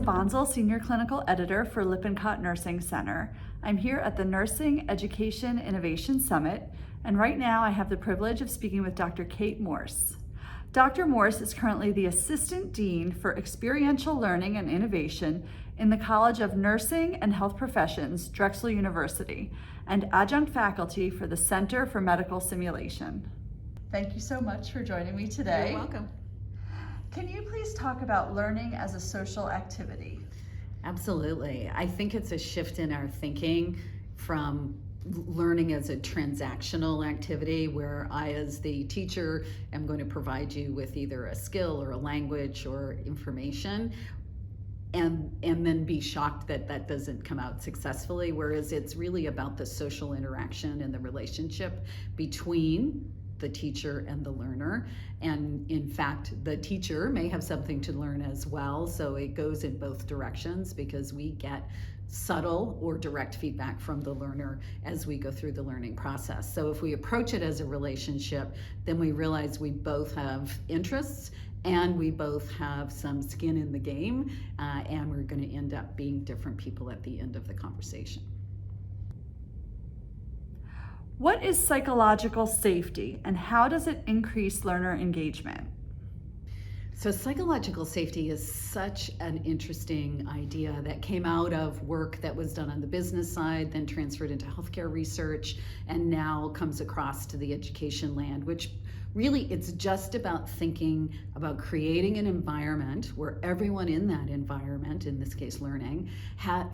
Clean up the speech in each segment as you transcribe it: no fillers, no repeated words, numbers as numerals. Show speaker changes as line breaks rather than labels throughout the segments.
Lisa Bonsall, Senior Clinical Editor for Lippincott Nursing Center. I'm here at the Nursing Education Innovation Summit, and right now I have the privilege of speaking with Dr. Kate Morse. Dr. Morse is currently the Assistant Dean for Experiential Learning and Innovation in the College of Nursing and Health Professions, Drexel University, and Adjunct Faculty for the Center for Medical Simulation. Thank you so much for joining me today.
You're welcome.
Can you please talk about learning as a social activity?
Absolutely. I think it's a shift in our thinking from learning as a transactional activity where I, as the teacher, am going to provide you with either a skill or a language or information, and then be shocked that that doesn't come out successfully, whereas it's really about the social interaction and the relationship between the teacher and the learner. And in fact, the teacher may have something to learn as well, so it goes in both directions because we get subtle or direct feedback from the learner as we go through the learning process. So if we approach it as a relationship, then we realize we both have interests and we both have some skin in the game, and we're going to end up being different people at the end of the conversation.
What is psychological safety and how does it increase learner engagement?
So psychological safety is such an interesting idea that came out of work that was done on the business side, then transferred into healthcare research, and now comes across to the education land, which really it's just about thinking about creating an environment where everyone in that environment, in this case learning,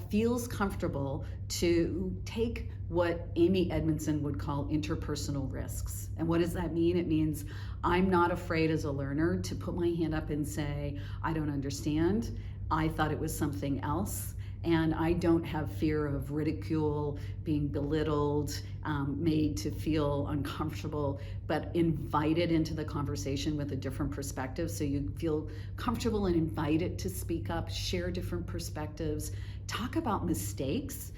feels comfortable to take what Amy Edmondson would call interpersonal risks. And what does that mean? It means I'm not afraid as a learner to put my hand up and say, I don't understand, I thought it was something else. And I don't have fear of ridicule, being belittled, made to feel uncomfortable, but invited into the conversation with a different perspective. So you feel comfortable and invited to speak up, share different perspectives, talk about mistakes.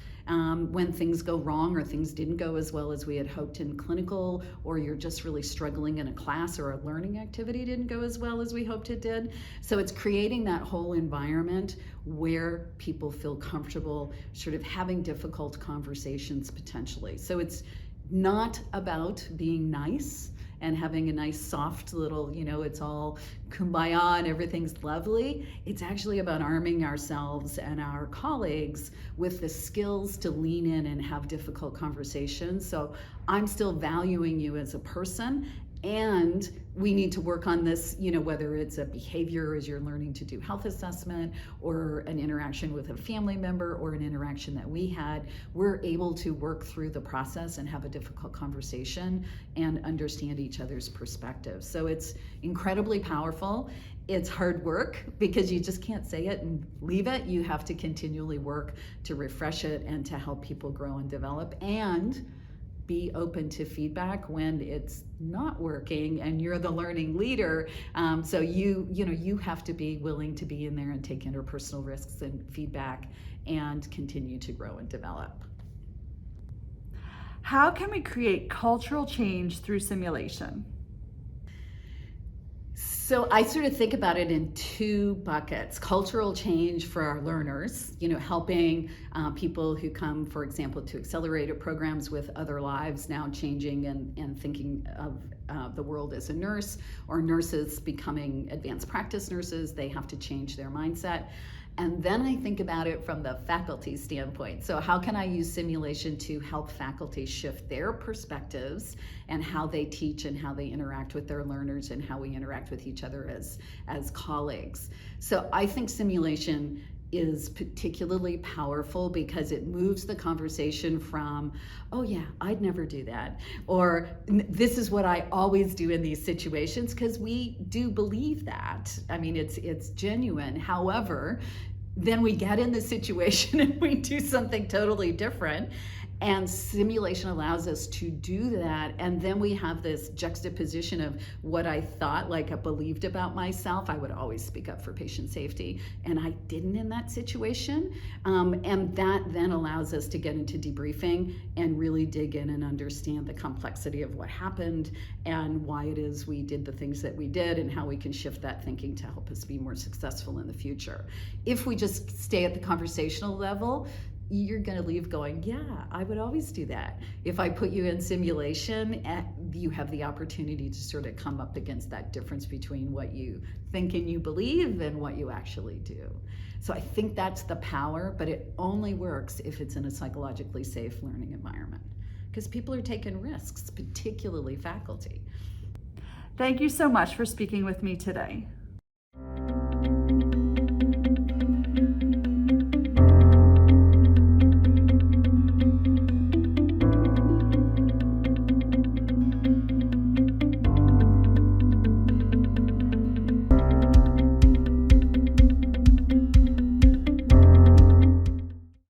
When things go wrong or things didn't go as well as we had hoped in clinical, or you're just really struggling in a class or a learning activity didn't go as well as we hoped it did. So it's creating that whole environment where people feel comfortable sort of having difficult conversations potentially. So it's not about being nice and having a nice soft little, it's all kumbaya and everything's lovely. It's actually about arming ourselves and our colleagues with the skills to lean in and have difficult conversations. So I'm still valuing you as a person, and we need to work on this, whether it's a behavior as you're learning to do health assessment or an interaction with a family member or an interaction that we had, we're able to work through the process and have a difficult conversation and understand each other's perspectives. So it's incredibly powerful. It's hard work because you just can't say it and leave it. You have to continually work to refresh it and to help people grow and develop, and be open to feedback when it's not working and you're the learning leader. So you have to be willing to be in there and take interpersonal risks and feedback and continue to grow and develop.
How can we create cultural change through simulation?
So I sort of think about it in two buckets: cultural change for our learners, helping people who come, for example, to accelerator programs with other lives now changing and thinking of the world as a nurse, or nurses becoming advanced practice nurses, they have to change their mindset. And then I think about it from the faculty standpoint. So how can I use simulation to help faculty shift their perspectives and how they teach and how they interact with their learners and how we interact with each other as colleagues? So I think simulation is particularly powerful because it moves the conversation from, oh yeah, I'd never do that, or this is what I always do in these situations, because we do believe that. I mean, it's genuine. However, then we get in the situation and we do something totally different. And simulation allows us to do that. And then we have this juxtaposition of what I thought, like I believed about myself. I would always speak up for patient safety, and I didn't in that situation. And that then allows us to get into debriefing and really dig in and understand the complexity of what happened and why it is we did the things that we did and how we can shift that thinking to help us be more successful in the future. If we just stay at the conversational level, you're going to leave going, yeah, I would always do that. If I put you in simulation, you have the opportunity to sort of come up against that difference between what you think and you believe and what you actually do. So I think that's the power, but it only works if it's in a psychologically safe learning environment, because people are taking risks, particularly faculty.
Thank you so much for speaking with me today.